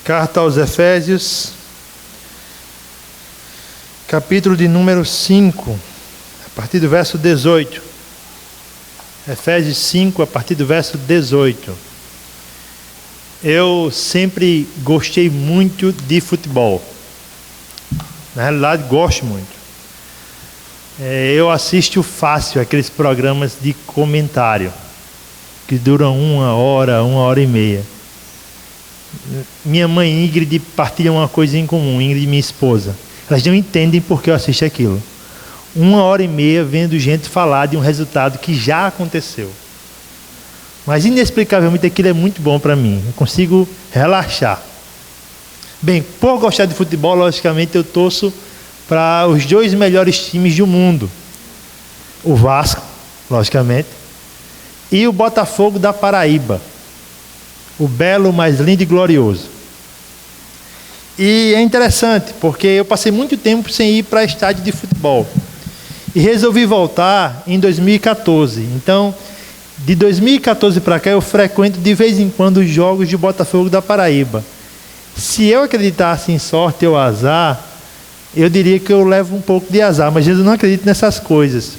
Carta aos Efésios, capítulo de número 5, a partir do verso 18. Efésios 5, a partir do verso 18. Eu sempre gostei muito de futebol. Na realidade, gosto muito. Eu assisto fácil aqueles programas de comentário, que duram 1 hora e meia. Minha mãe e Ingrid partilham uma coisa em comum, Ingrid e minha esposa. Elas não entendem por que eu assisto aquilo. 1 hora e meia vendo gente falar de um resultado que já aconteceu. Mas inexplicavelmente aquilo é muito bom para mim. Eu consigo relaxar. Bem, por gostar de futebol, logicamente eu torço para os 2 melhores times do mundo. O Vasco, logicamente, e o Botafogo da Paraíba. O belo, mais lindo e glorioso. E é interessante, porque eu passei muito tempo sem ir para estádio de futebol. E resolvi voltar em 2014. Então, de 2014 para cá, eu frequento de vez em quando os jogos de Botafogo da Paraíba. Se eu acreditasse em sorte ou azar, eu diria que eu levo um pouco de azar, mas eu não acredito nessas coisas.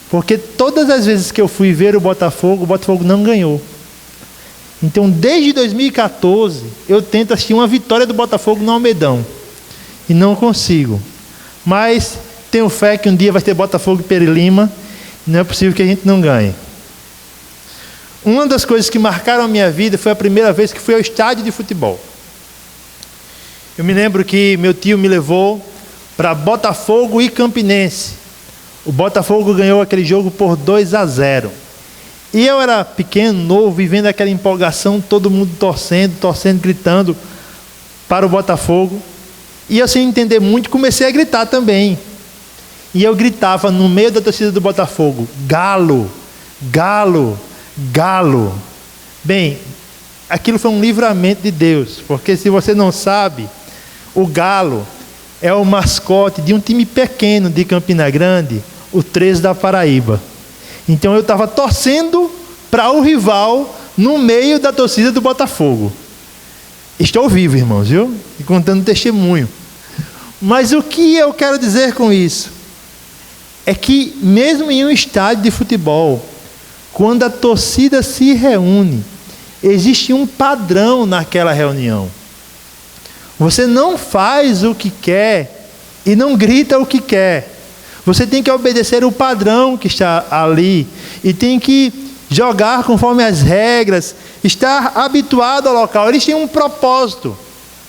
Porque todas as vezes que eu fui ver o Botafogo não ganhou. Então, desde 2014, eu tento assistir uma vitória do Botafogo no Almedão. E não consigo. Mas tenho fé que um dia vai ter Botafogo e Peri Lima. E não é possível que a gente não ganhe. Uma das coisas que marcaram a minha vida foi a primeira vez que fui ao estádio de futebol. Eu me lembro que meu tio me levou para Botafogo e Campinense. O Botafogo ganhou aquele jogo por 2-0. E eu era pequeno, novo, vivendo aquela empolgação, todo mundo torcendo, gritando para o Botafogo. E eu, sem entender muito, comecei a gritar também. E eu gritava no meio da torcida do Botafogo: Galo, Galo, Galo. Bem, aquilo foi um livramento de Deus, porque se você não sabe, o Galo é o mascote de um time pequeno de Campina Grande, o 13 da Paraíba. Então eu estava torcendo para o rival no meio da torcida do Botafogo. Estou vivo, irmãos, viu? E contando testemunho. Mas o que eu quero dizer com isso? É que mesmo em um estádio de futebol, quando a torcida se reúne, existe um padrão naquela reunião. Você não faz o que quer e não grita o que quer. Você tem que obedecer o padrão que está ali e tem que jogar conforme as regras, estar habituado ao local. Eles têm um propósito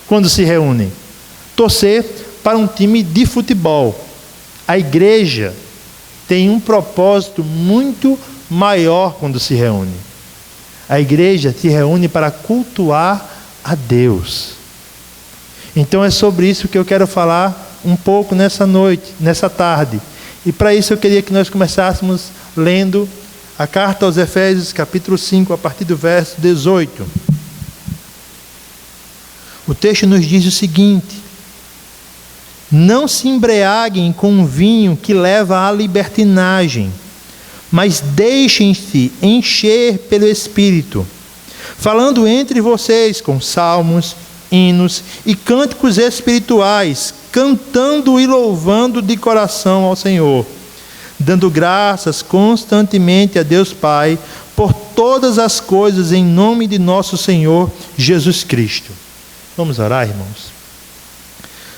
quando se reúnem: torcer para um time de futebol. A igreja tem um propósito muito maior quando se reúne. A igreja se reúne para cultuar a Deus. Então é sobre isso que eu quero falar um pouco nessa noite, nessa tarde. E para isso eu queria que nós começássemos lendo a carta aos Efésios, capítulo 5, a partir do verso 18. O texto nos diz o seguinte: não se embriaguem com vinho que leva à libertinagem, mas deixem-se encher pelo Espírito, falando entre vocês com salmos, hinos e cânticos espirituais, cantando e louvando de coração ao Senhor, dando graças constantemente a Deus Pai por todas as coisas em nome de nosso Senhor Jesus Cristo. Vamos orar, irmãos?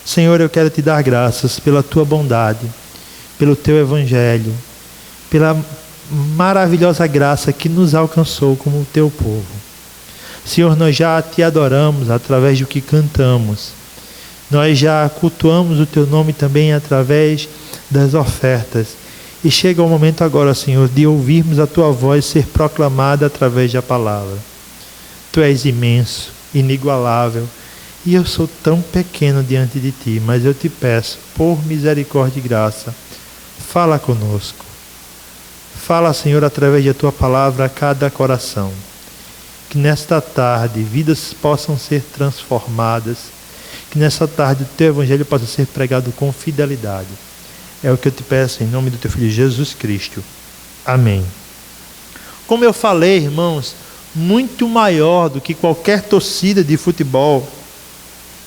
Senhor, eu quero te dar graças pela tua bondade, pelo teu evangelho, pela maravilhosa graça que nos alcançou como teu povo. Senhor, nós já te adoramos através do que cantamos. Nós já cultuamos o teu nome também através das ofertas. E chega o momento agora, Senhor, de ouvirmos a tua voz ser proclamada através da palavra. Tu és imenso, inigualável, e eu sou tão pequeno diante de ti, mas eu te peço, por misericórdia e graça, fala conosco. Fala, Senhor, através da tua palavra a cada coração. Que nesta tarde vidas possam ser transformadas, que nessa tarde o teu evangelho possa ser pregado com fidelidade. É o que eu te peço em nome do teu Filho Jesus Cristo. Amém. Como eu falei, irmãos, muito maior do que qualquer torcida de futebol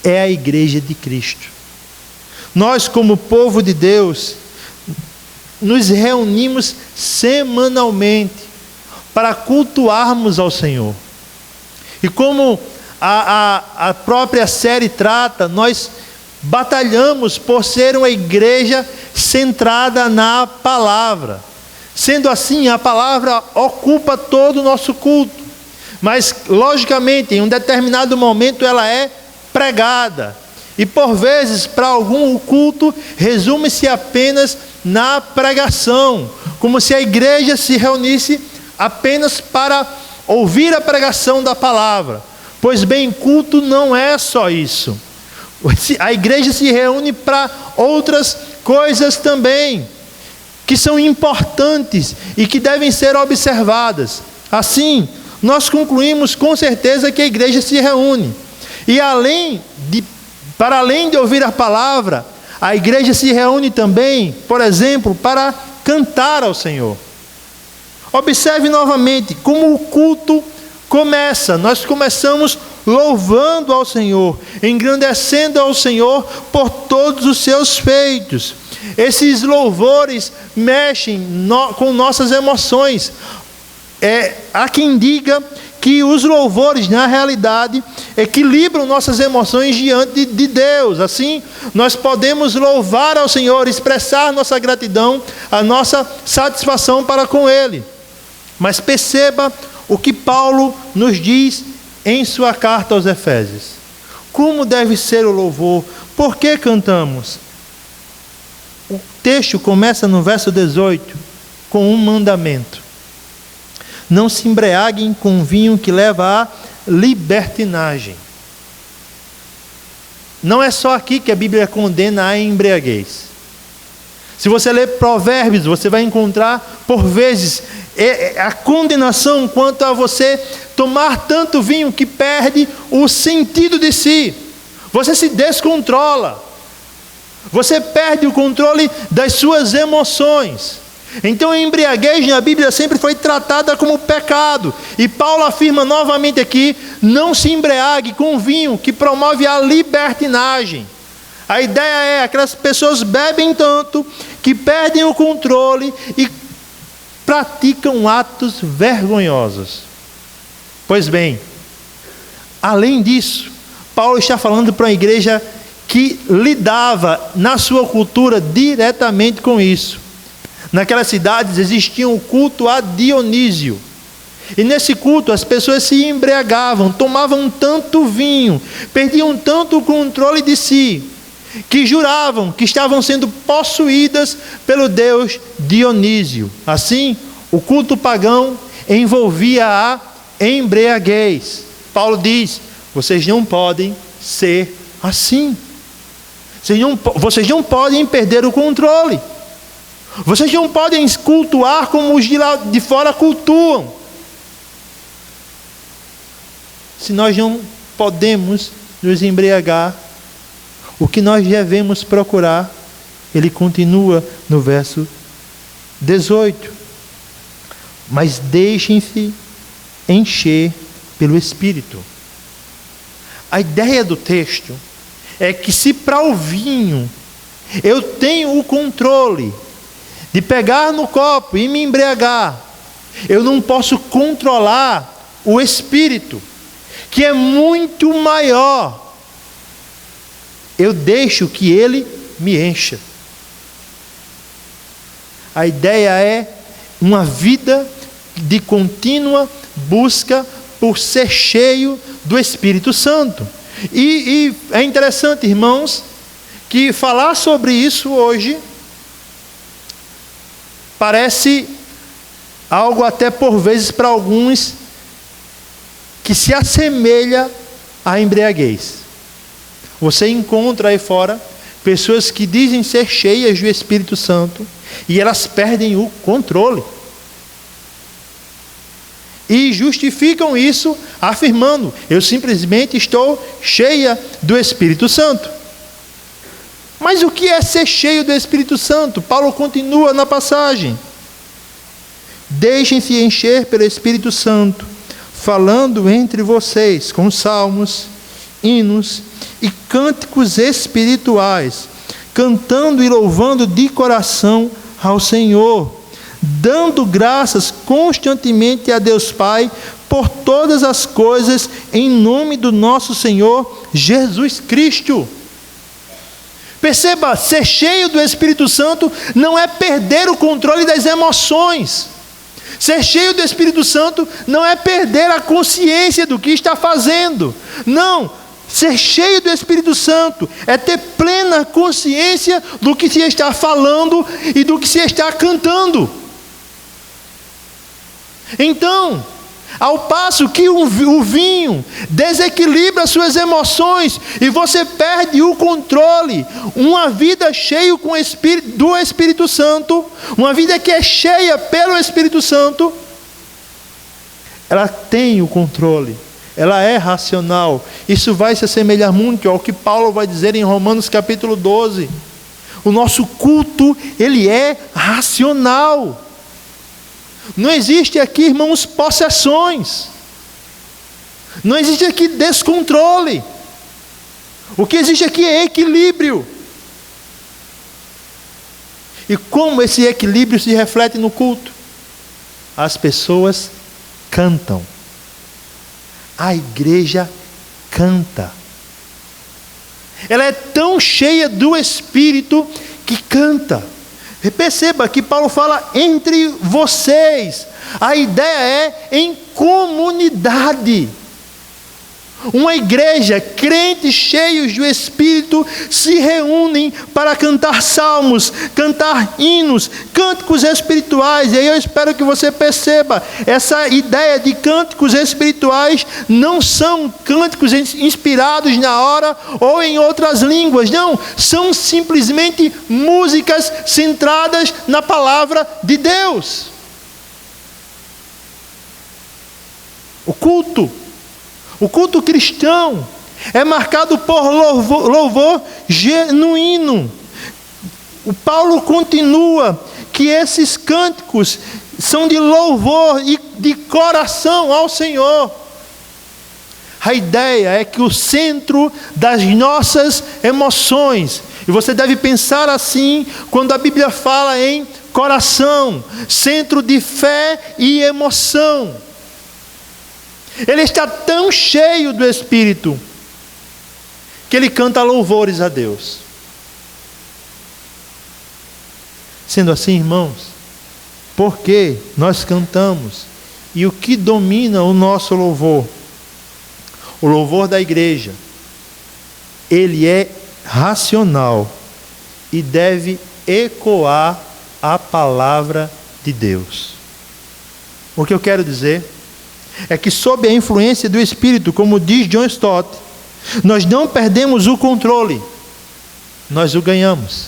é a igreja de Cristo. Nós, como povo de Deus, nos reunimos semanalmente para cultuarmos ao Senhor. E como a própria série trata, nós batalhamos por ser uma igreja centrada na palavra. Sendo assim, a palavra ocupa todo o nosso culto. Mas, logicamente, em um determinado momento ela é pregada. E por vezes, para algum, o culto resume-se apenas na pregação, como se a igreja se reunisse apenas para ouvir a pregação da palavra. Pois bem, culto não é só isso. A igreja se reúne para outras coisas também, que são importantes e que devem ser observadas. Assim, nós concluímos com certeza que a igreja se reúne. E para além de ouvir a palavra, a igreja se reúne também, por exemplo, para cantar ao Senhor. Observe novamente como o culto começa. Nós começamos louvando ao Senhor, engrandecendo ao Senhor por todos os seus feitos. Esses louvores mexem com nossas emoções. Há quem diga que os louvores, na realidade, equilibram nossas emoções diante de Deus. Assim, nós podemos louvar ao Senhor, expressar nossa gratidão, a nossa satisfação para com Ele. Mas perceba o que Paulo nos diz em sua carta aos Efésios. Como deve ser o louvor? Por que cantamos? O texto começa no verso 18 com um mandamento: não se embriaguem com vinho que leva à libertinagem. Não é só aqui que a Bíblia condena a embriaguez. Se você ler Provérbios, você vai encontrar por vezes a condenação quanto a você tomar tanto vinho que perde o sentido de si. Você se descontrola. Você perde o controle das suas emoções. Então a embriaguez na Bíblia sempre foi tratada como pecado. E Paulo afirma novamente aqui: não se embriague com vinho que promove a libertinagem. A ideia é que as pessoas bebem tanto que perdem o controle e praticam atos vergonhosos. Pois bem, além disso, Paulo está falando para uma igreja que lidava na sua cultura diretamente com isso. Naquelas cidades existia um culto a Dionísio. E nesse culto as pessoas se embriagavam, tomavam tanto vinho, perdiam tanto o controle de si, que juravam que estavam sendo possuídas pelo deus Dionísio. Assim, o culto pagão envolvia a embriaguez. Paulo diz: vocês não podem ser assim. Vocês não podem perder o controle. Vocês não podem cultuar como os de lá de fora cultuam. Se nós não podemos nos embriagar, o que nós devemos procurar? Ele continua no verso 18. Mas deixem-se encher pelo Espírito. A ideia do texto é que se para o vinho eu tenho o controle de pegar no copo e me embriagar, eu não posso controlar o Espírito, que é muito maior. Eu deixo que ele me encha. A ideia é uma vida de contínua busca por ser cheio do Espírito Santo. E é interessante, irmãos, que falar sobre isso hoje parece algo até por vezes para alguns que se assemelha à embriaguez. Você encontra aí fora pessoas que dizem ser cheias do Espírito Santo e elas perdem o controle. E justificam isso afirmando: eu simplesmente estou cheia do Espírito Santo. Mas o que é ser cheio do Espírito Santo? Paulo continua na passagem: deixem-se encher pelo Espírito Santo, falando entre vocês com salmos, hinos e cânticos espirituais, cantando e louvando de coração ao Senhor, dando graças constantemente a Deus Pai por todas as coisas, em nome do nosso Senhor Jesus Cristo. Perceba, ser cheio do Espírito Santo não é perder o controle das emoções. Ser cheio do Espírito Santo não é perder a consciência do que está fazendo. Não, ser cheio do Espírito Santo é ter plena consciência do que se está falando e do que se está cantando. Então, ao passo que o vinho desequilibra suas emoções e você perde o controle, uma vida cheia do Espírito Santo, uma vida que é cheia pelo Espírito Santo, ela tem o controle, ela é racional. Isso vai se assemelhar muito ao que Paulo vai dizer em Romanos capítulo 12. O nosso culto, ele é racional. Não existe aqui, irmãos, possessões. Não existe aqui descontrole. O que existe aqui é equilíbrio. E como esse equilíbrio se reflete no culto? As pessoas cantam. A igreja canta. Ela é tão cheia do Espírito que canta. Perceba que Paulo fala entre vocês. A ideia é em comunidade. Uma igreja, crentes cheios do Espírito, se reúnem para cantar salmos, cantar hinos, cânticos espirituais. E aí eu espero que você perceba, essa ideia de cânticos espirituais não são cânticos inspirados na hora ou em outras línguas. Não, são simplesmente músicas centradas na palavra de Deus. O culto cristão é marcado por louvor genuíno. O Paulo continua que esses cânticos são de louvor e de coração ao Senhor. A ideia é que o centro das nossas emoções, e você deve pensar assim quando a Bíblia fala em coração, centro de fé e emoção. Ele está tão cheio do Espírito que ele canta louvores a Deus. Sendo assim, irmãos, por que nós cantamos? E o que domina o nosso louvor? O louvor da igreja, ele é racional e deve ecoar a palavra de Deus. O que eu quero dizer é que sob a influência do Espírito, como diz John Stott, nós não perdemos o controle, nós o ganhamos.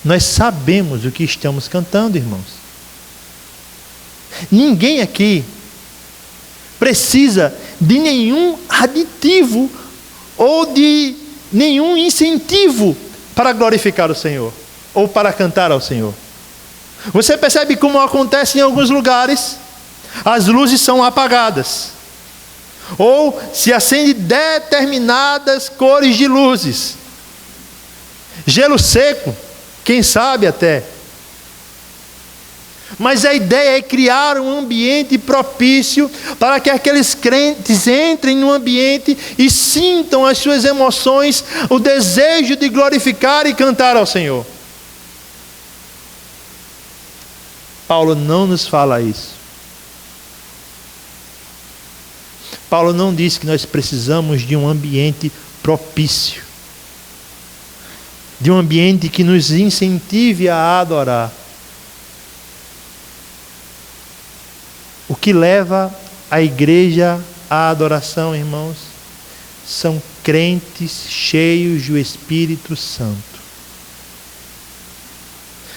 Nós sabemos o que estamos cantando, irmãos. Ninguém aqui precisa de nenhum aditivo ou de nenhum incentivo para glorificar o Senhor ou para cantar ao Senhor. Você percebe como acontece em alguns lugares? As luzes são apagadas, ou se acende determinadas cores de luzes, gelo seco, quem sabe até. Mas a ideia é criar um ambiente propício para que aqueles crentes entrem no ambiente e sintam as suas emoções, o desejo de glorificar e cantar ao Senhor. Paulo não nos fala isso. Paulo não diz que nós precisamos de um ambiente propício, de um ambiente que nos incentive a adorar. O que leva a igreja à adoração, irmãos, são crentes cheios do Espírito Santo.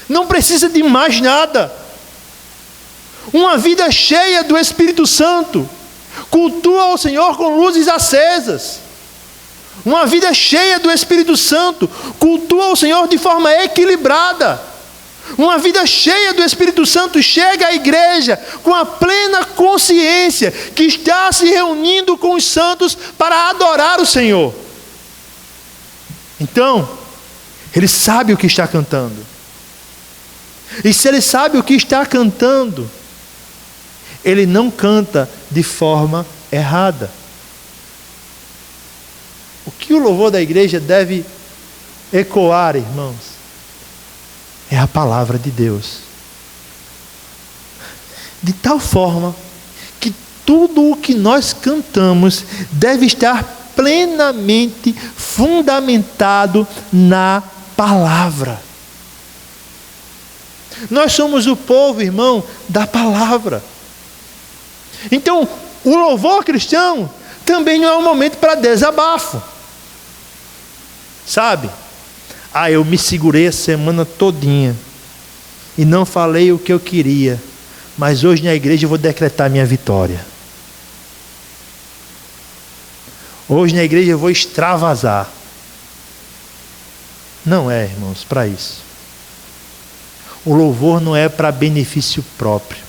Não precisa de mais nada. Uma vida cheia do Espírito Santo cultua ao Senhor com luzes acesas. Uma vida cheia do Espírito Santo cultua ao Senhor de forma equilibrada. Uma vida cheia do Espírito Santo chega à igreja com a plena consciência que está se reunindo com os santos para adorar o Senhor. Então, ele sabe o que está cantando. E se ele sabe o que está cantando, ele não canta de forma errada. O que o louvor da igreja deve ecoar, irmãos, é a palavra de Deus. De tal forma que tudo o que nós cantamos deve estar plenamente fundamentado na palavra. Nós somos o povo, irmão, da palavra. Então, o louvor cristão também não é um momento para desabafo. Sabe? Eu me segurei a semana todinha e não falei o que eu queria, mas hoje na igreja eu vou decretar minha vitória. Hoje na igreja eu vou extravasar. Não é, irmãos, para isso. O louvor não é para benefício próprio.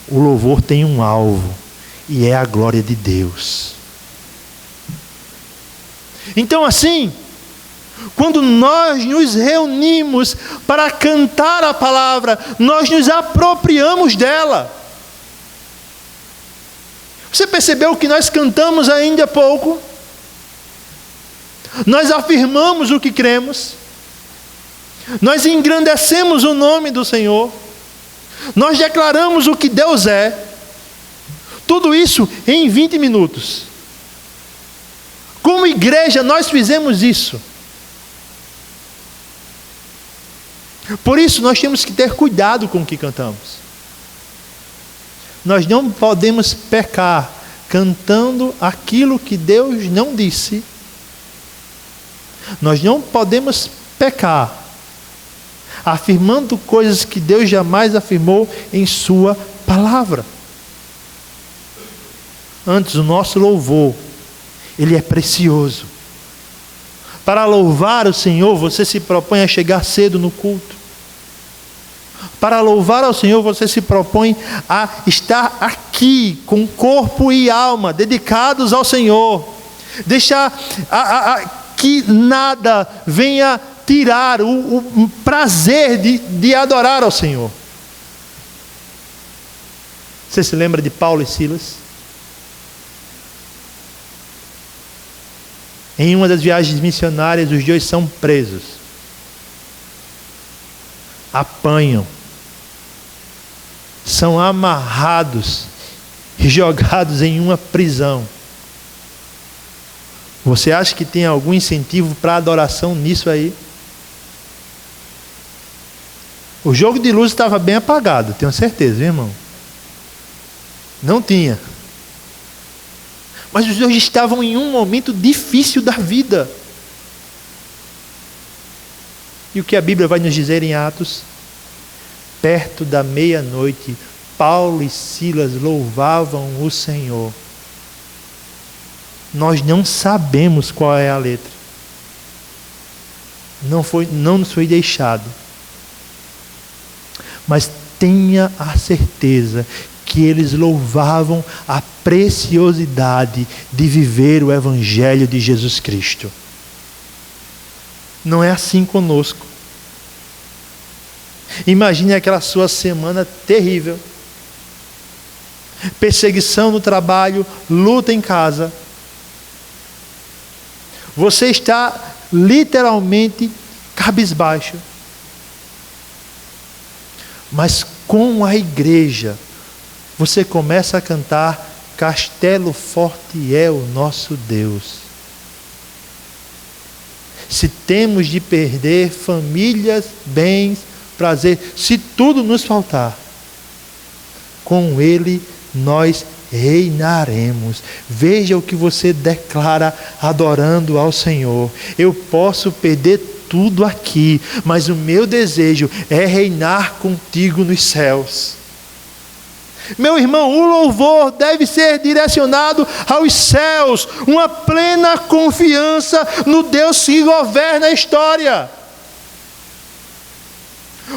O louvor tem um alvo, e é a glória de Deus. Então assim, quando nós nos reunimos para cantar a palavra, nós nos apropriamos dela. Você percebeu que nós cantamos ainda há pouco? Nós afirmamos o que cremos. Nós engrandecemos o nome do Senhor. Nós declaramos o que Deus é. Tudo isso em 20 minutos. Como igreja, nós fizemos isso. Por isso, nós temos que ter cuidado com o que cantamos. Nós não podemos pecar cantando aquilo que Deus não disse. Nós não podemos pecar afirmando coisas que Deus jamais afirmou em sua palavra. Antes, o nosso louvor, ele é precioso. Para louvar o Senhor, você se propõe a chegar cedo no culto. Para louvar ao Senhor, você se propõe a estar aqui com corpo e alma dedicados ao Senhor. Deixar que nada venha tirar o prazer de adorar ao Senhor. Você se lembra de Paulo e Silas? Em uma das viagens missionárias, os dois são presos. Apanham. São amarrados e jogados em uma prisão. Você acha que tem algum incentivo para adoração nisso aí? O jogo de luz estava bem apagado, tenho certeza, viu, irmão? Não tinha. Mas os dois estavam em um momento difícil da vida. E o que a Bíblia vai nos dizer em Atos? Perto da meia-noite, Paulo e Silas louvavam o Senhor. Nós não sabemos qual é a letra. Não nos foi deixado. Mas tenha a certeza que eles louvavam a preciosidade de viver o Evangelho de Jesus Cristo. Não é assim conosco. Imagine aquela sua semana terrível. Perseguição no trabalho, luta em casa. Você está literalmente cabisbaixo. Mas com a igreja, você começa a cantar: Castelo forte é o nosso Deus. Se temos de perder famílias, bens, prazer, se tudo nos faltar, com Ele nós reinaremos. Veja o que você declara adorando ao Senhor. Eu posso perder tudo aqui, mas o meu desejo é reinar contigo nos céus. Meu irmão, o louvor deve ser direcionado aos céus, uma plena confiança no Deus que governa a história.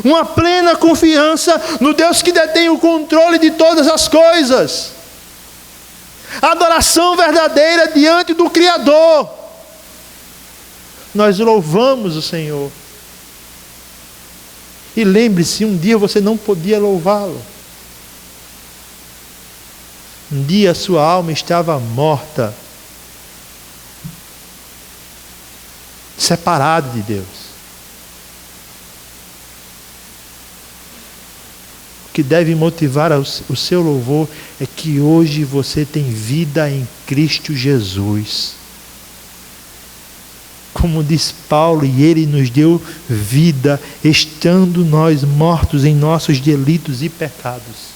uma plena confiança no Deus que detém o controle de todas as coisas. Adoração verdadeira diante do Criador. Nós louvamos o Senhor. E lembre-se, um dia você não podia louvá-lo. Um dia a sua alma estava morta, separado de Deus. O que deve motivar o seu louvor é que hoje você tem vida em Cristo Jesus. Como diz Paulo, e Ele nos deu vida, estando nós mortos em nossos delitos e pecados.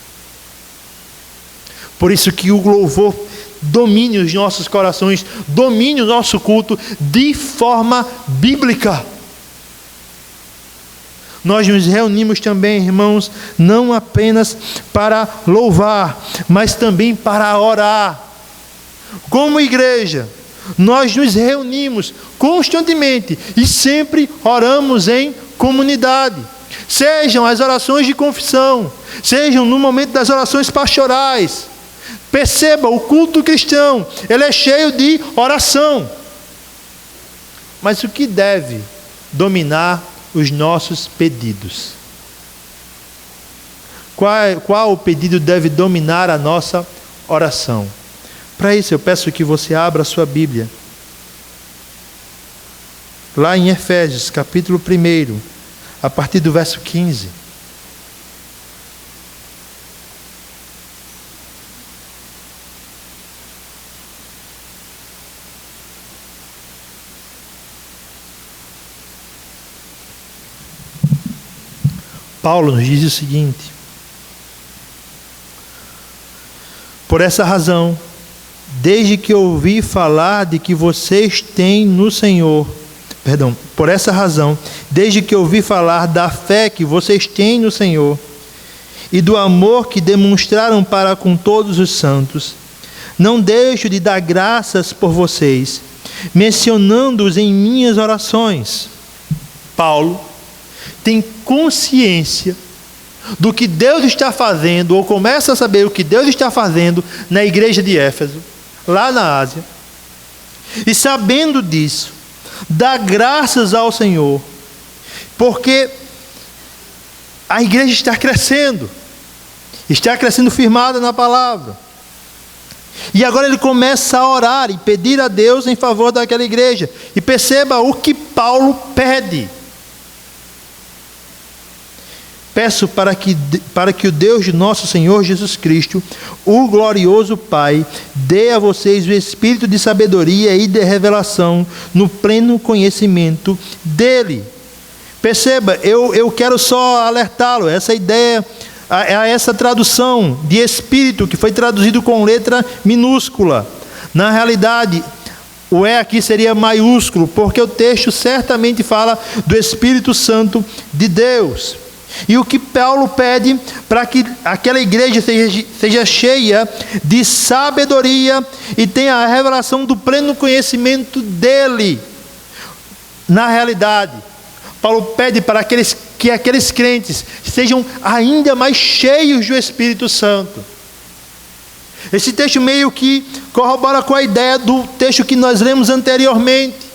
Por isso que o louvor domine os nossos corações, domine o nosso culto de forma bíblica. Nós nos reunimos também, irmãos, não apenas para louvar, mas também para orar. Como igreja, nós nos reunimos constantemente e sempre oramos em comunidade. Sejam as orações de confissão, sejam no momento das orações pastorais. Perceba, o culto cristão, ele é cheio de oração. Mas o que deve dominar os nossos pedidos? Qual o pedido deve dominar a nossa oração? Para isso eu peço que você abra a sua Bíblia. Lá em Efésios, capítulo 1, a partir do verso 15. Paulo nos diz o seguinte: por essa razão, desde que ouvi falar de que vocês têm no Senhor, por essa razão, desde que ouvi falar da fé que vocês têm no Senhor e do amor que demonstraram para com todos os santos, não deixo de dar graças por vocês, mencionando-os em minhas orações. Paulo tem consciência do que Deus está fazendo, ou começa a saber o que Deus está fazendo na igreja de Éfeso, lá na Ásia. E sabendo disso, dá graças ao Senhor, porque a igreja está crescendo firmada na palavra. E agora ele começa a orar e pedir a Deus em favor daquela igreja. E perceba o que Paulo pede. Peço para que o Deus de nosso Senhor Jesus Cristo, o glorioso Pai, dê a vocês o espírito de sabedoria e de revelação no pleno conhecimento dele. Perceba, eu quero só alertá-lo, essa ideia, essa tradução de espírito que foi traduzido com letra minúscula. Na realidade, o E aqui seria maiúsculo, porque o texto certamente fala do Espírito Santo de Deus. E o que Paulo pede para que aquela igreja seja cheia de sabedoria e tenha a revelação do pleno conhecimento dele. Na realidade, Paulo pede para que aqueles crentes sejam ainda mais cheios do Espírito Santo. Esse texto meio que corrobora com a ideia do texto que nós lemos anteriormente.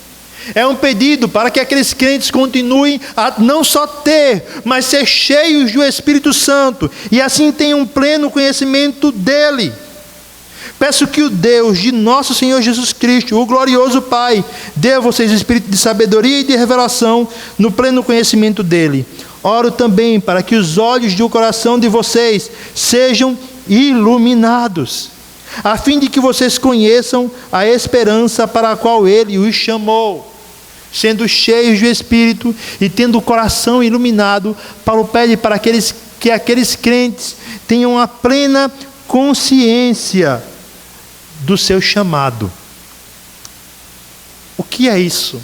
É um pedido para que aqueles crentes continuem a não só ter, mas ser cheios do Espírito Santo, e assim tenham um pleno conhecimento dele. Peço que o Deus de nosso Senhor Jesus Cristo, o glorioso Pai, dê a vocês o espírito de sabedoria e de revelação no pleno conhecimento dele. Oro também para que os olhos do coração de vocês sejam iluminados, a fim de que vocês conheçam a esperança para a qual ele os chamou. Sendo cheios do Espírito e tendo o coração iluminado, Paulo pede para que aqueles crentes tenham a plena consciência do seu chamado. O que é isso?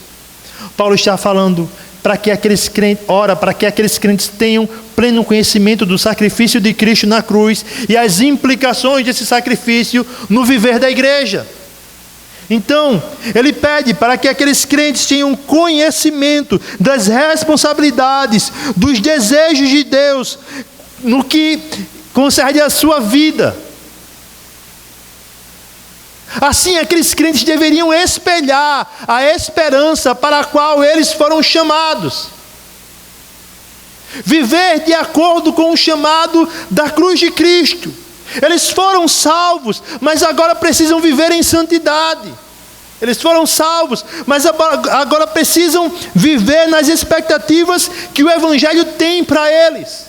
Paulo está falando para que aqueles crentes tenham pleno conhecimento do sacrifício de Cristo na cruz e as implicações desse sacrifício no viver da igreja. Então, ele pede para que aqueles crentes tenham conhecimento das responsabilidades, dos desejos de Deus, no que concerne a sua vida. Assim, aqueles crentes deveriam espelhar a esperança para a qual eles foram chamados. Viver de acordo com o chamado da cruz de Cristo. Eles foram salvos, mas agora precisam viver em santidade. Eles foram salvos, mas agora precisam viver nas expectativas que o Evangelho tem para eles.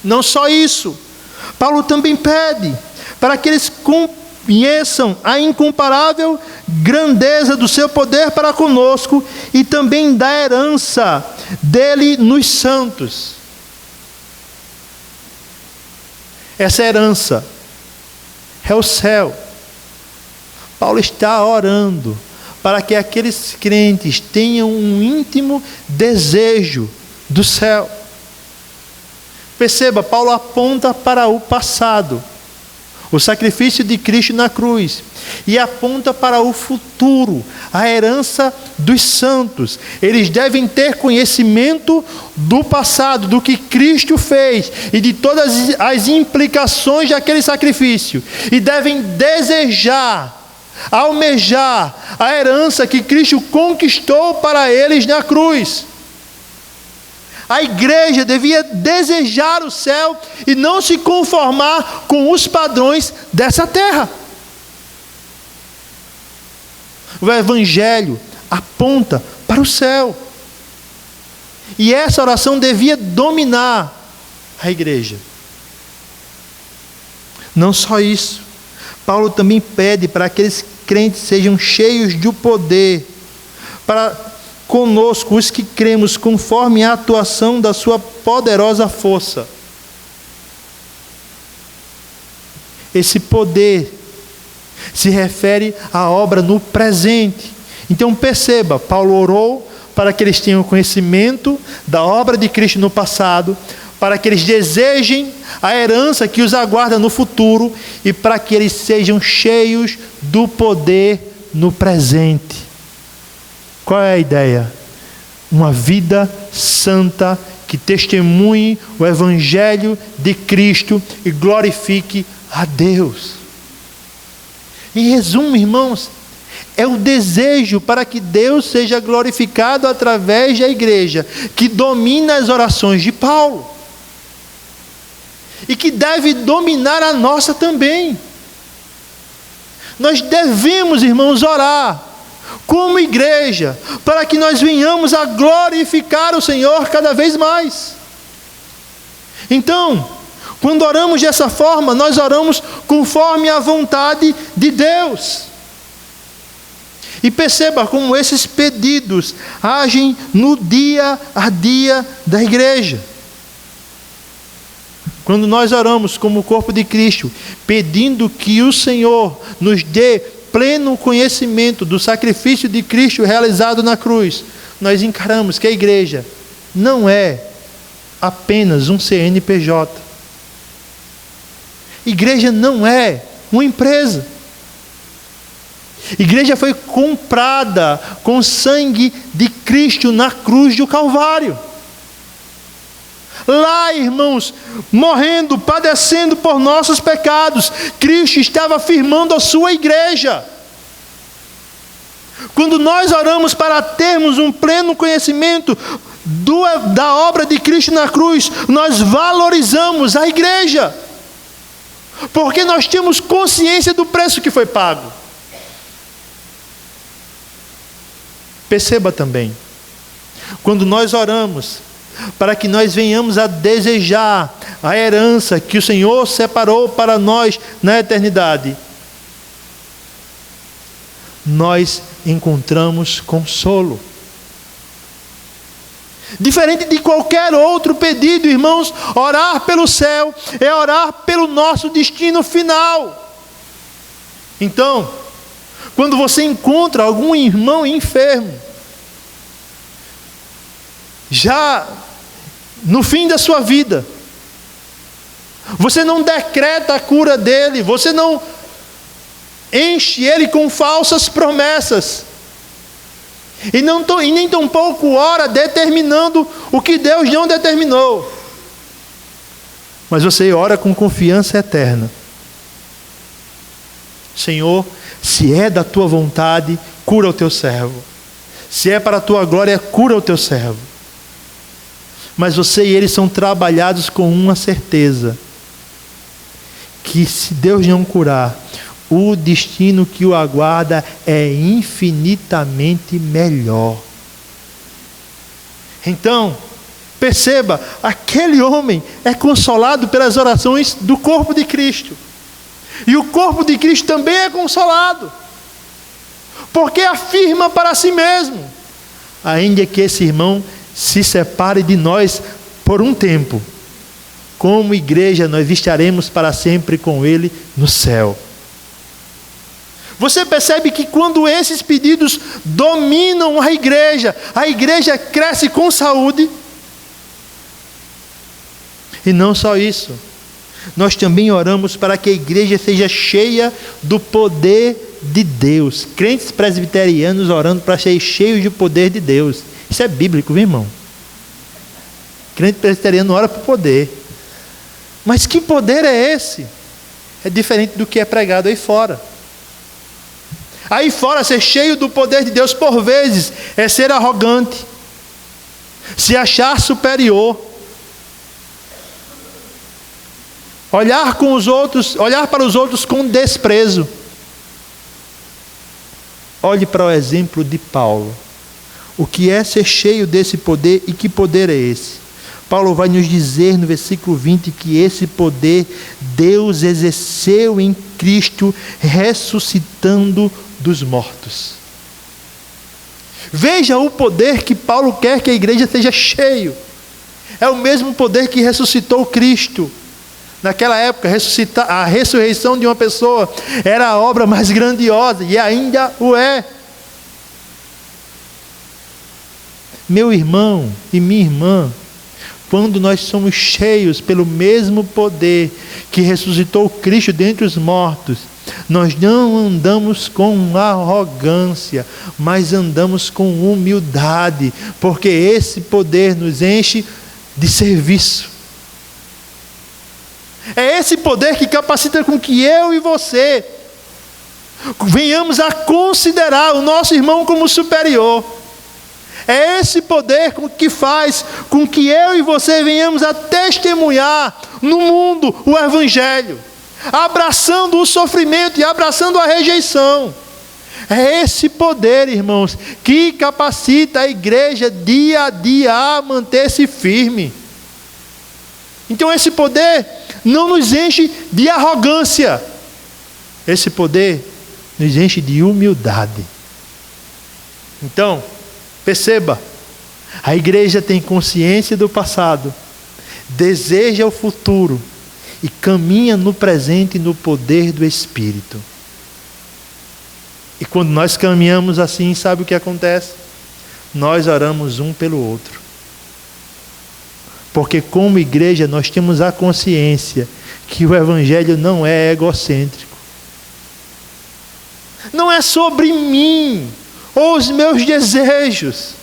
Não só isso, Paulo também pede para que eles conheçam a incomparável grandeza do seu poder para conosco e também da herança dele nos santos. Essa herança é o céu. Paulo está orando para que aqueles crentes tenham um íntimo desejo do céu. Perceba, Paulo aponta para o passado, o sacrifício de Cristo na cruz, e aponta para o futuro, a herança dos santos. Eles devem ter conhecimento do passado, do que Cristo fez e de todas as implicações daquele sacrifício, e devem desejar, almejar a herança que Cristo conquistou para eles na cruz. A igreja devia desejar o céu e não se conformar com os padrões dessa terra. O Evangelho aponta para o céu. E essa oração devia dominar a igreja. Não só isso, Paulo também pede para que aqueles crentes sejam cheios do poder, para conosco, os que cremos, conforme a atuação da sua poderosa força. Esse poder se refere à obra no presente. Então perceba, Paulo orou para que eles tenham conhecimento da obra de Cristo no passado, para que eles desejem a herança que os aguarda no futuro e para que eles sejam cheios do poder no presente. Qual é a ideia? Uma vida santa que testemunhe o Evangelho de Cristo e glorifique a Deus. Em resumo, irmãos, é o desejo para que Deus seja glorificado através da igreja, que domina as orações de Paulo. E que deve dominar a nossa também. Nós devemos, irmãos, orar como igreja, para que nós venhamos a glorificar o Senhor cada vez mais. Então, quando oramos dessa forma, nós oramos conforme a vontade de Deus. E perceba como esses pedidos agem no dia a dia da igreja. Quando nós oramos como corpo de Cristo, pedindo que o Senhor nos dê pleno conhecimento do sacrifício de Cristo realizado na cruz, nós encaramos que a igreja não é apenas um CNPJ. Igreja não é uma empresa. Igreja foi comprada com o sangue de Cristo na cruz do Calvário. Lá, irmãos, morrendo, padecendo por nossos pecados, Cristo estava firmando a sua igreja. Quando nós oramos para termos um pleno conhecimento da obra de Cristo na cruz, nós valorizamos a igreja, porque nós temos consciência do preço que foi pago. Perceba também, quando nós oramos para que nós venhamos a desejar a herança que o Senhor separou para nós na eternidade, nós encontramos consolo. Diferente de qualquer outro pedido, irmãos, orar pelo céu é orar pelo nosso destino final. Então, quando você encontra algum irmão enfermo, já no fim da sua vida, você não decreta a cura dele, você não enche ele com falsas promessas. E nem tampouco ora determinando o que Deus não determinou. Mas você ora com confiança eterna. Senhor, se é da tua vontade, cura o teu servo. Se é para a tua glória, cura o teu servo. Mas você e ele são trabalhados com uma certeza: que se Deus não curar, o destino que o aguarda é infinitamente melhor. Então, perceba, aquele homem é consolado pelas orações do corpo de Cristo. E o corpo de Cristo também é consolado, porque afirma para si mesmo: ainda que esse irmão se separe de nós por um tempo, como igreja nós estaremos para sempre com ele no céu. Você percebe que quando esses pedidos dominam a igreja cresce com saúde. E não só isso, nós também oramos para que a igreja seja cheia do poder de Deus. Crentes presbiterianos orando para ser cheios de poder de Deus. Isso é bíblico, viu, irmão? Crente presbiteriano ora por poder. Mas que poder é esse? É diferente do que é pregado aí fora. Aí fora, ser cheio do poder de Deus, por vezes, é ser arrogante, se achar superior, olhar para os outros com desprezo. Olhe para o exemplo de Paulo. O que é ser cheio desse poder e que poder é esse? Paulo vai nos dizer no versículo 20 que esse poder Deus exerceu em Cristo, ressuscitando dos mortos. Veja o poder que Paulo quer que a igreja seja cheio. É o mesmo poder que ressuscitou Cristo. Naquela época, a ressurreição de uma pessoa era a obra mais grandiosa, e ainda o é. Meu irmão e minha irmã, quando nós somos cheios pelo mesmo poder que ressuscitou Cristo dentre os mortos, nós não andamos com arrogância, mas andamos com humildade, porque esse poder nos enche de serviço. É esse poder que capacita com que eu e você venhamos a considerar o nosso irmão como superior. É esse poder que faz com que eu e você venhamos a testemunhar no mundo o Evangelho, abraçando o sofrimento e abraçando a rejeição. É esse poder, irmãos, que capacita a igreja dia a dia a manter-se firme. Então esse poder não nos enche de arrogância. Esse poder nos enche de humildade. Então, perceba, a igreja tem consciência do passado, deseja o futuro e caminha no presente no poder do Espírito. E quando nós caminhamos assim, sabe o que acontece? Nós oramos um pelo outro. Porque como igreja nós temos a consciência que o Evangelho não é egocêntrico. Não é sobre mim ou os meus desejos.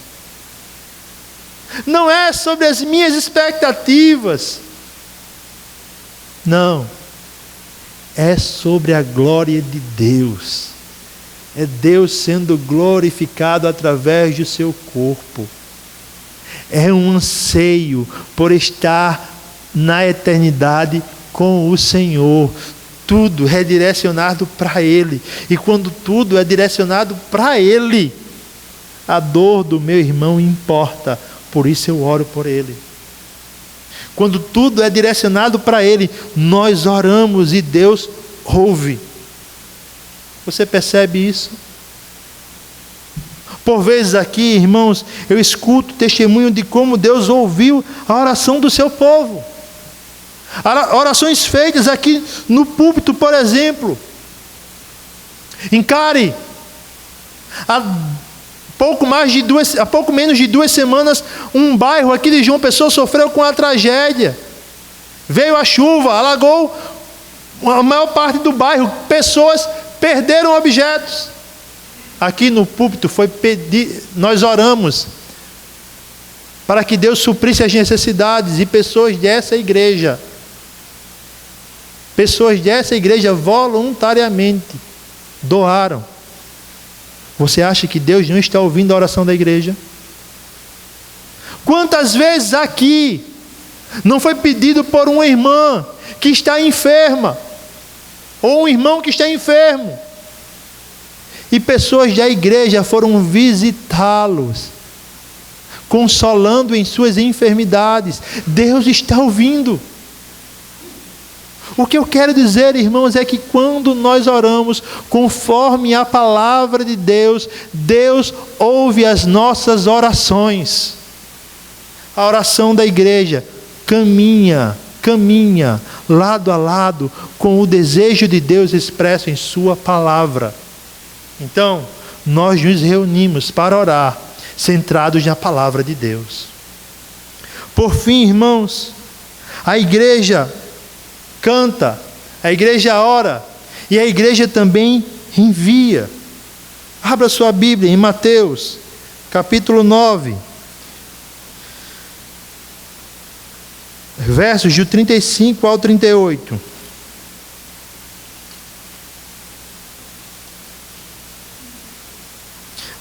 Não é sobre as minhas expectativas. Não. É sobre a glória de Deus. É Deus sendo glorificado através do seu corpo. É um anseio por estar na eternidade com o Senhor. Tudo é direcionado para Ele. E quando tudo é direcionado para Ele, a dor do meu irmão importa. Por isso eu oro por ele. Quando tudo é direcionado para Ele, nós oramos e Deus ouve. Você percebe isso? Por vezes aqui, irmãos, eu escuto testemunho de como Deus ouviu a oração do seu povo. Orações feitas aqui no púlpito, por exemplo. Encare. Há pouco menos de 2 semanas, um bairro aqui de João Pessoa sofreu com a tragédia. Veio a chuva, alagou a maior parte do bairro. Pessoas perderam objetos. Aqui no púlpito nós oramos para que Deus suprisse as necessidades, e pessoas dessa igreja voluntariamente doaram. Você acha que Deus não está ouvindo a oração da igreja? Quantas vezes aqui não foi pedido por uma irmã que está enferma, ou um irmão que está enfermo, e pessoas da igreja foram visitá-los, consolando em suas enfermidades? Deus está ouvindo. O que eu quero dizer, irmãos, é que quando nós oramos conforme a palavra de Deus, Deus ouve as nossas orações. A oração da igreja caminha lado a lado com o desejo de Deus expresso em sua palavra. Então, nós nos reunimos para orar, centrados na palavra de Deus. Por fim, irmãos, a igreja canta, a igreja ora, e a igreja também envia. Abra sua Bíblia em Mateus, capítulo 9, versos de 35 ao 38.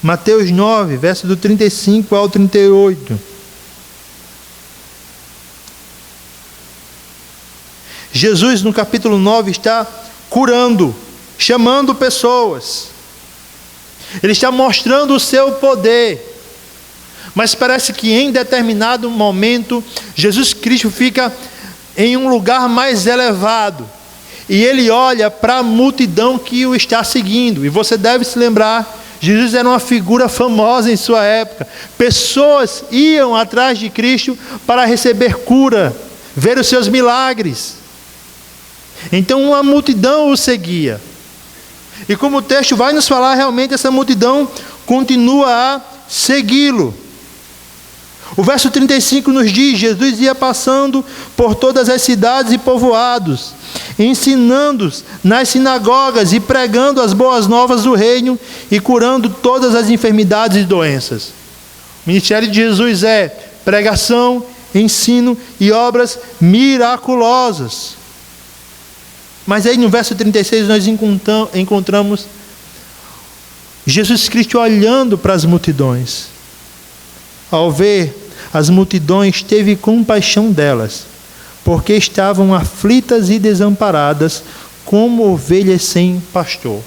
Mateus 9, versos do 35 ao 38. Jesus, no capítulo 9, está curando, chamando pessoas. Ele está mostrando o seu poder. Mas parece que em determinado momento, Jesus Cristo fica em um lugar mais elevado. E ele olha para a multidão que o está seguindo. E você deve se lembrar, Jesus era uma figura famosa em sua época. Pessoas iam atrás de Cristo para receber cura, ver os seus milagres. Então uma multidão o seguia. E como o texto vai nos falar, realmente essa multidão continua a segui-lo. O verso 35 nos diz: Jesus ia passando por todas as cidades e povoados, ensinando nas sinagogas e pregando as boas novas do reino e curando todas as enfermidades e doenças. O ministério de Jesus é pregação, ensino e obras miraculosas. Mas aí no verso 36 nós encontramos Jesus Cristo olhando para as multidões. Ao ver as multidões, teve compaixão delas, porque estavam aflitas e desamparadas, como ovelhas sem pastor.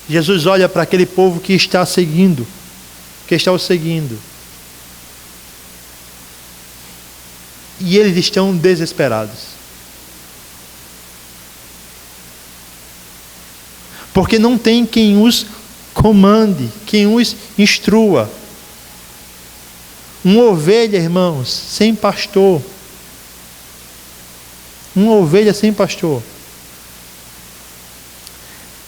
Jesus olha para aquele povo que está o seguindo. E eles estão desesperados. Porque não tem quem os comande, quem os instrua. Uma ovelha, irmãos, sem pastor. Uma ovelha sem pastor.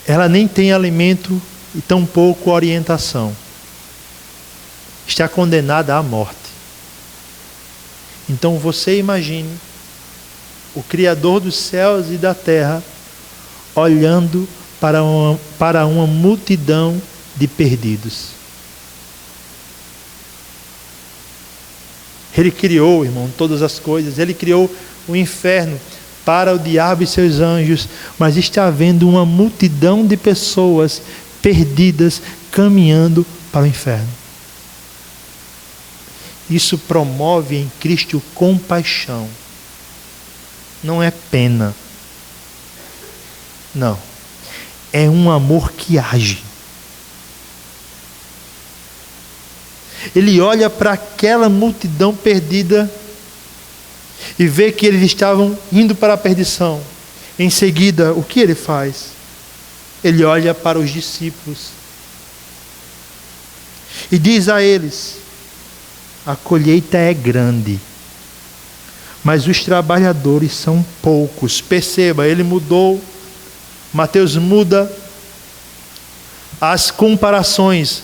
Ela nem tem alimento e tampouco orientação. Está condenada à morte. Então você imagine o Criador dos céus e da terra olhando para uma multidão de perdidos. Ele criou, irmão, todas as coisas. Ele criou o inferno para o diabo e seus anjos, mas está havendo uma multidão de pessoas perdidas caminhando para o inferno. Isso promove em Cristo compaixão. Não é pena. Não. É um amor que age. Ele olha para aquela multidão perdida e vê que eles estavam indo para a perdição. Em seguida, o que ele faz? Ele olha para os discípulos e diz a eles: a colheita é grande, mas os trabalhadores são poucos. Perceba, ele mudou. Mateus muda as comparações.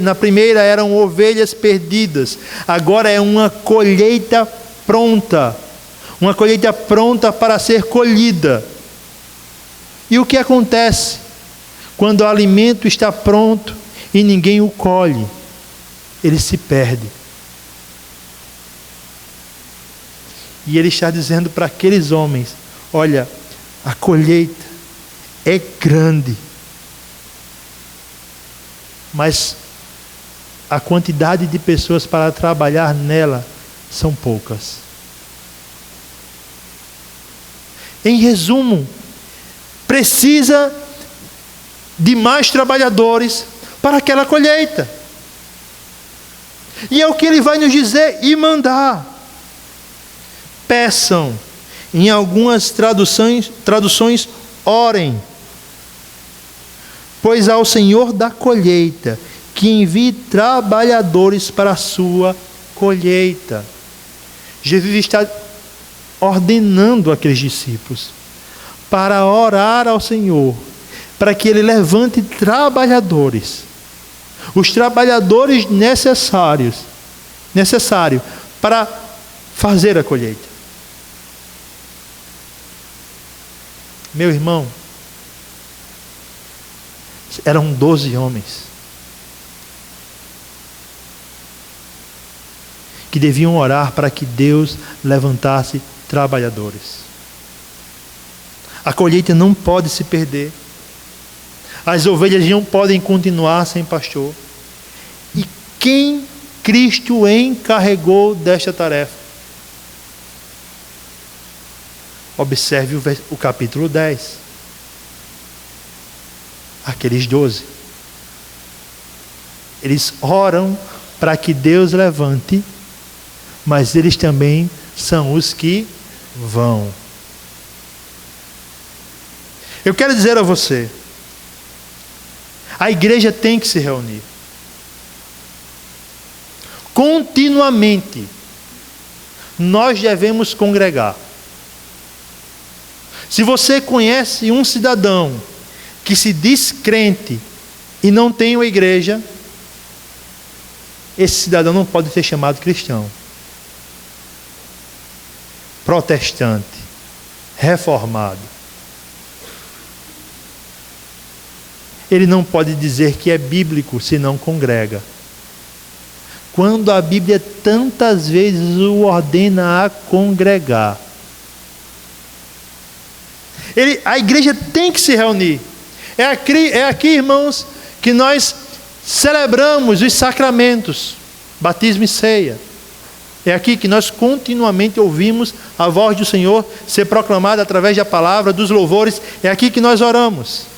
Na primeira eram ovelhas perdidas, agora é uma colheita pronta. Uma colheita pronta para ser colhida. E o que acontece quando o alimento está pronto e ninguém o colhe? Ele se perde. E ele está dizendo para aqueles homens: olha, a colheita é grande, mas a quantidade de pessoas para trabalhar nela são poucas. Em resumo, precisa de mais trabalhadores para aquela colheita. E é o que ele vai nos dizer e mandar. Peçam, em algumas traduções, orem, pois ao Senhor da colheita que envie trabalhadores para a sua colheita. Jesus está ordenando aqueles discípulos para orar ao Senhor, para que Ele levante trabalhadores, os trabalhadores necessários para fazer a colheita. Meu irmão, eram 12 homens que deviam orar para que Deus levantasse trabalhadores. A colheita não pode se perder. As ovelhas não podem continuar sem pastor. E quem Cristo encarregou desta tarefa? Observe o capítulo 10. Aqueles 12. Eles oram para que Deus levante, mas eles também são os que vão. Eu quero dizer a você, a igreja tem que se reunir. Continuamente, nós devemos congregar. Se você conhece um cidadão que se diz crente e não tem uma igreja, esse cidadão não pode ser chamado cristão. Protestante, reformado. Ele não pode dizer que é bíblico se não congrega. Quando a Bíblia tantas vezes o ordena a congregar. A igreja tem que se reunir. É aqui, irmãos, que nós celebramos os sacramentos, batismo e ceia. É aqui que nós continuamente ouvimos a voz do Senhor ser proclamada através da palavra, dos louvores. É aqui que nós oramos.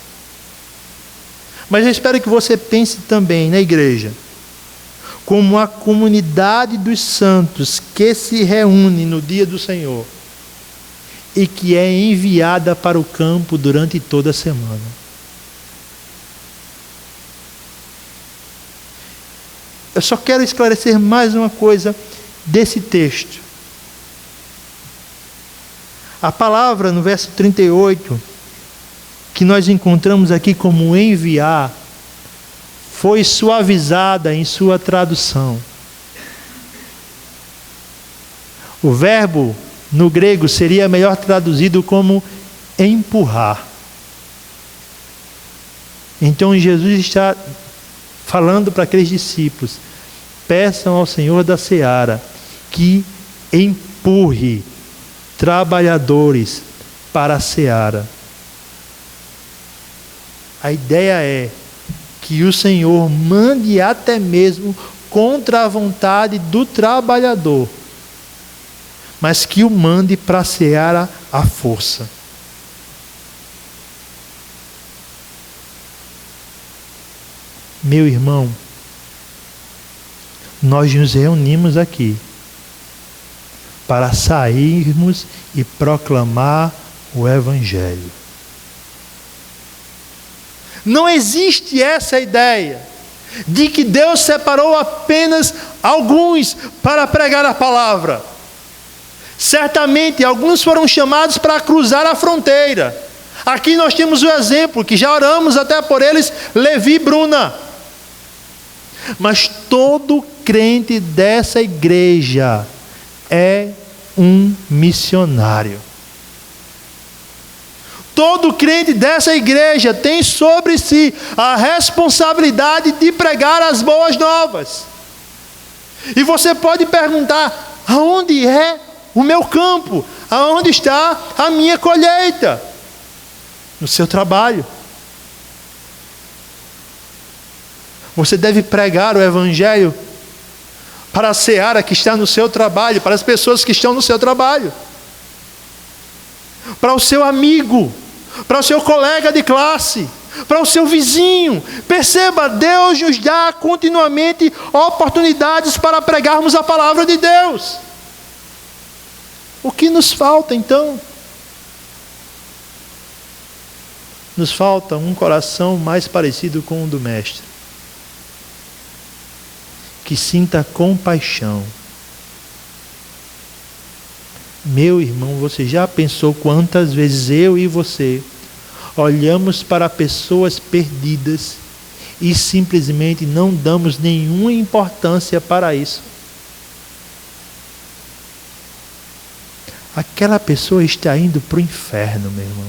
Mas eu espero que você pense também na igreja como a comunidade dos santos que se reúne no dia do Senhor e que é enviada para o campo durante toda a semana. Eu só quero esclarecer mais uma coisa desse texto. A palavra no verso 38, que nós encontramos aqui como enviar, foi suavizada em sua tradução. O verbo no grego seria melhor traduzido como empurrar. Então Jesus está falando para aqueles discípulos: peçam ao Senhor da seara que empurre trabalhadores para a seara. A ideia é que o Senhor mande até mesmo contra a vontade do trabalhador, mas que o mande para a seara à força. Meu irmão, nós nos reunimos aqui para sairmos e proclamar o Evangelho. Não existe essa ideia de que Deus separou apenas alguns para pregar a palavra. Certamente, alguns foram chamados para cruzar a fronteira. Aqui nós temos o exemplo, que já oramos até por eles, Levi e Bruna. Mas todo crente dessa igreja é um missionário. Todo crente dessa igreja tem sobre si a responsabilidade de pregar as boas novas. E você pode perguntar: aonde é o meu campo? Aonde está a minha colheita? No seu trabalho. Você deve pregar o evangelho para a seara que está no seu trabalho, para as pessoas que estão no seu trabalho, para o seu amigo, para o seu colega de classe, para o seu vizinho. Perceba, Deus nos dá continuamente oportunidades para pregarmos a palavra de Deus. O que nos falta então? Nos falta um coração mais parecido com o do Mestre, que sinta compaixão. Meu irmão, você já pensou quantas vezes eu e você olhamos para pessoas perdidas e simplesmente não damos nenhuma importância para isso? Aquela pessoa está indo para o inferno, meu irmão.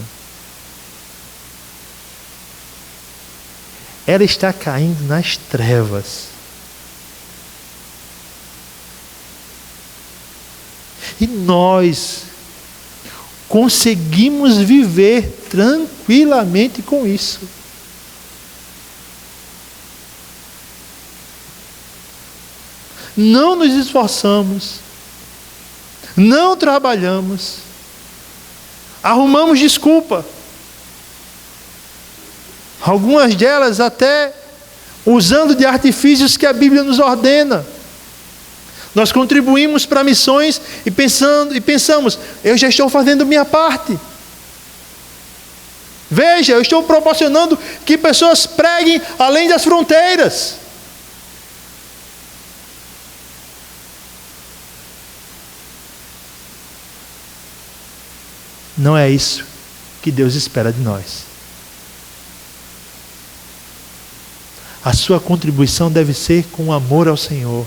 Ela está caindo nas trevas. E nós conseguimos viver tranquilamente com isso. Não nos esforçamos, não trabalhamos, arrumamos desculpa. Algumas delas até usando de artifícios que a Bíblia nos ordena. Nós contribuímos para missões e pensamos: eu já estou fazendo minha parte. Veja, eu estou proporcionando que pessoas preguem além das fronteiras. Não é isso que Deus espera de nós. A sua contribuição deve ser com amor ao Senhor,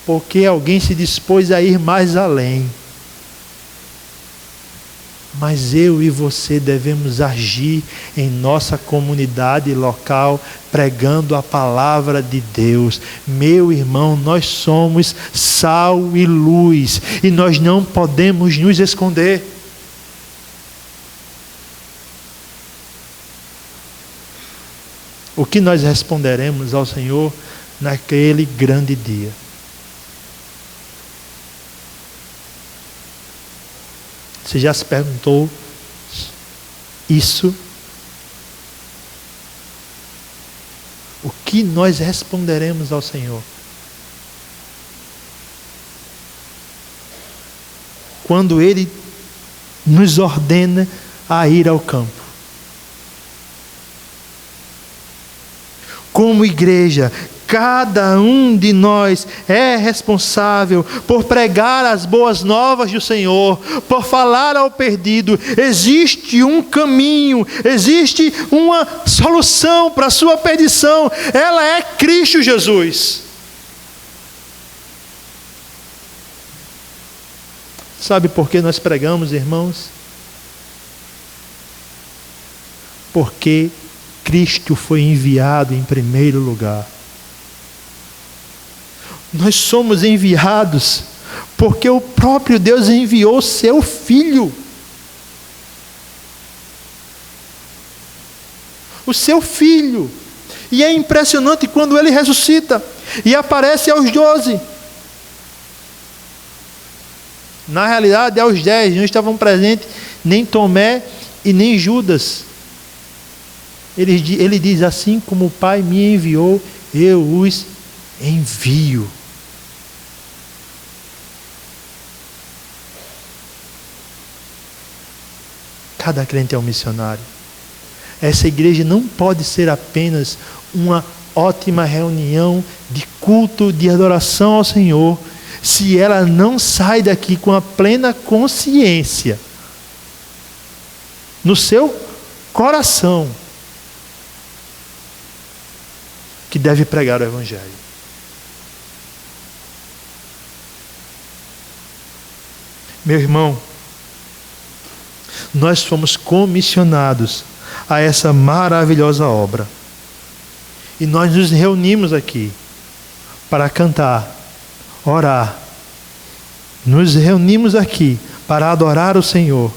porque alguém se dispôs a ir mais além. Mas eu e você devemos agir em nossa comunidade local, pregando a palavra de Deus. Meu irmão, nós somos sal e luz, e nós não podemos nos esconder. O que nós responderemos ao Senhor naquele grande dia? Você já se perguntou isso? O que nós responderemos ao Senhor? Quando Ele nos ordena a ir ao campo. Como igreja, cada um de nós é responsável por pregar as boas novas do Senhor, por falar ao perdido. Existe um caminho, existe uma solução para a sua perdição. Ela é Cristo Jesus. Sabe por que nós pregamos, irmãos? Porque Cristo foi enviado em primeiro lugar. Nós somos enviados porque o próprio Deus enviou seu Filho. O seu Filho. E é impressionante quando ele ressuscita e aparece aos 12. Na realidade, aos 10, não estavam presentes nem Tomé e nem Judas. Ele diz: assim como o Pai me enviou, eu os envio. Cada crente é um missionário. Essa igreja não pode ser apenas uma ótima reunião de culto, de adoração ao Senhor, se ela não sai daqui com a plena consciência no seu coração que deve pregar o Evangelho. Meu irmão, nós fomos comissionados a essa maravilhosa obra. E nós nos reunimos aqui para cantar, orar. Nos reunimos aqui para adorar o Senhor,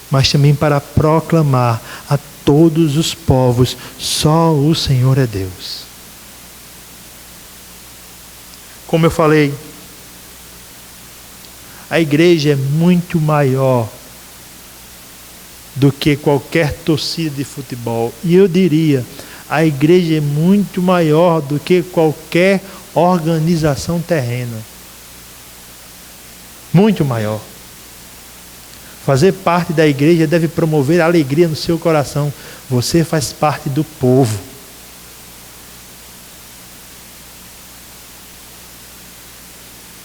mas também para proclamar a todos os povos: só o Senhor é Deus. Como eu falei, a igreja é muito maior do que qualquer torcida de futebol. E eu diria, a igreja é muito maior do que qualquer organização terrena. Muito maior. Fazer parte da igreja deve promover alegria no seu coração. Você faz parte do povo.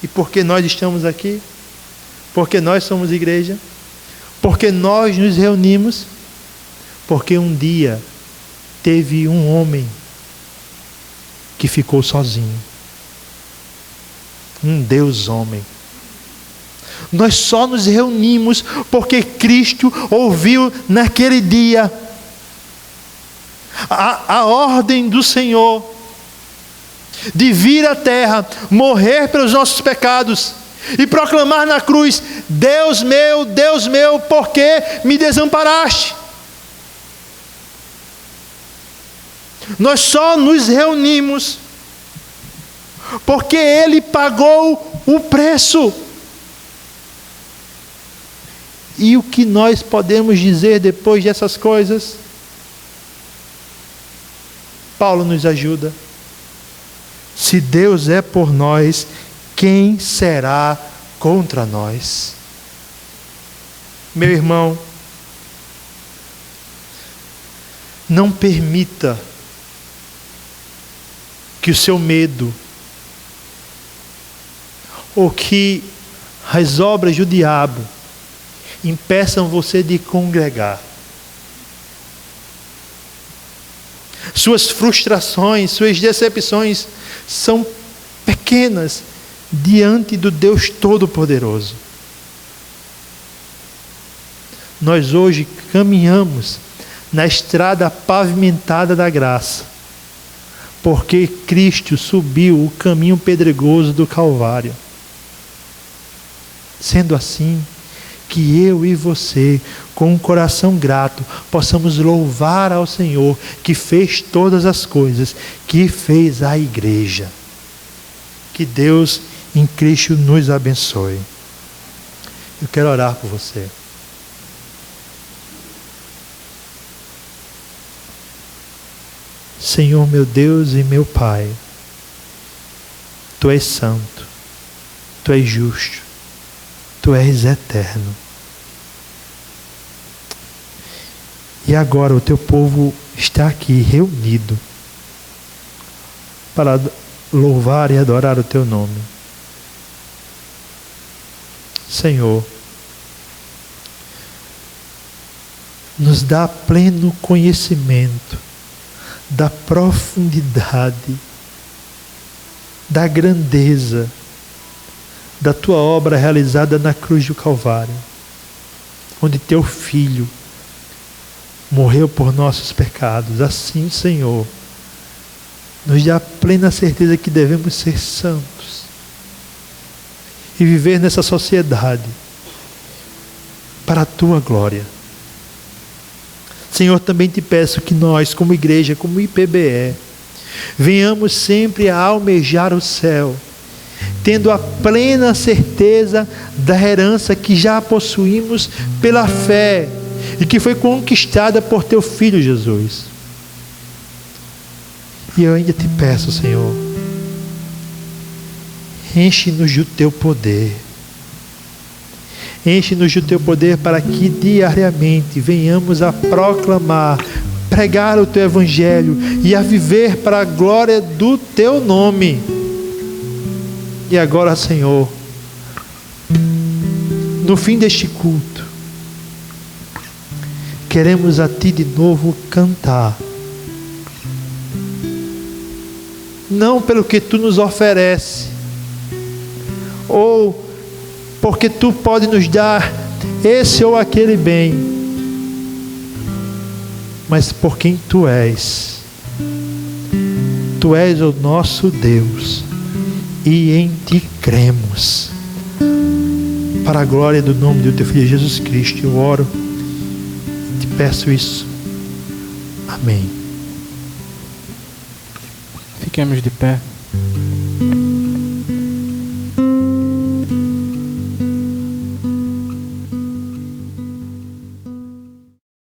E por que nós estamos aqui? Porque nós somos igreja? Porque nós nos reunimos? Porque um dia teve um homem que ficou sozinho. Um Deus homem. Nós só nos reunimos porque Cristo ouviu naquele dia a ordem do Senhor de vir à terra, morrer pelos nossos pecados e proclamar na cruz: Deus meu, por que me desamparaste? Nós só nos reunimos porque Ele pagou o preço. E o que nós podemos dizer depois dessas coisas? Paulo nos ajuda. Se Deus é por nós, quem será contra nós? Meu irmão, não permita que o seu medo ou que as obras do diabo impeçam você de congregar. Suas frustrações, suas decepções são pequenas diante do Deus Todo-Poderoso. Nós hoje caminhamos na estrada pavimentada da graça, porque Cristo subiu o caminho pedregoso do Calvário. Sendo assim, que eu e você, com um coração grato, possamos louvar ao Senhor, que fez todas as coisas, que fez a igreja. Que Deus em Cristo nos abençoe. Eu quero orar por você. Senhor meu Deus e meu Pai, Tu és santo, Tu és justo, Tu és eterno. E agora o Teu povo está aqui reunido para louvar e adorar o Teu nome. Senhor, nos dá pleno conhecimento da profundidade, da grandeza da Tua obra realizada na cruz do Calvário, onde Teu Filho morreu por nossos pecados. Assim, Senhor, nos dá plena certeza que devemos ser santos e viver nessa sociedade para a Tua glória. Senhor, também Te peço que nós, como igreja, como IPBE, venhamos sempre a almejar o céu, tendo a plena certeza da herança que já possuímos pela fé e que foi conquistada por Teu Filho Jesus. E eu ainda Te peço, Senhor, enche-nos do Teu poder. Enche-nos do Teu poder para que diariamente venhamos a proclamar, pregar o Teu Evangelho e a viver para a glória do Teu nome. E agora, Senhor, no fim deste culto, queremos a Ti de novo cantar. Não pelo que Tu nos oferece, ou porque Tu pode nos dar esse ou aquele bem, mas por quem Tu és. Tu és o nosso Deus e em Ti cremos. Para a glória do nome do Teu Filho Jesus Cristo, eu oro e Te peço isso. Amém. Fiquemos de pé.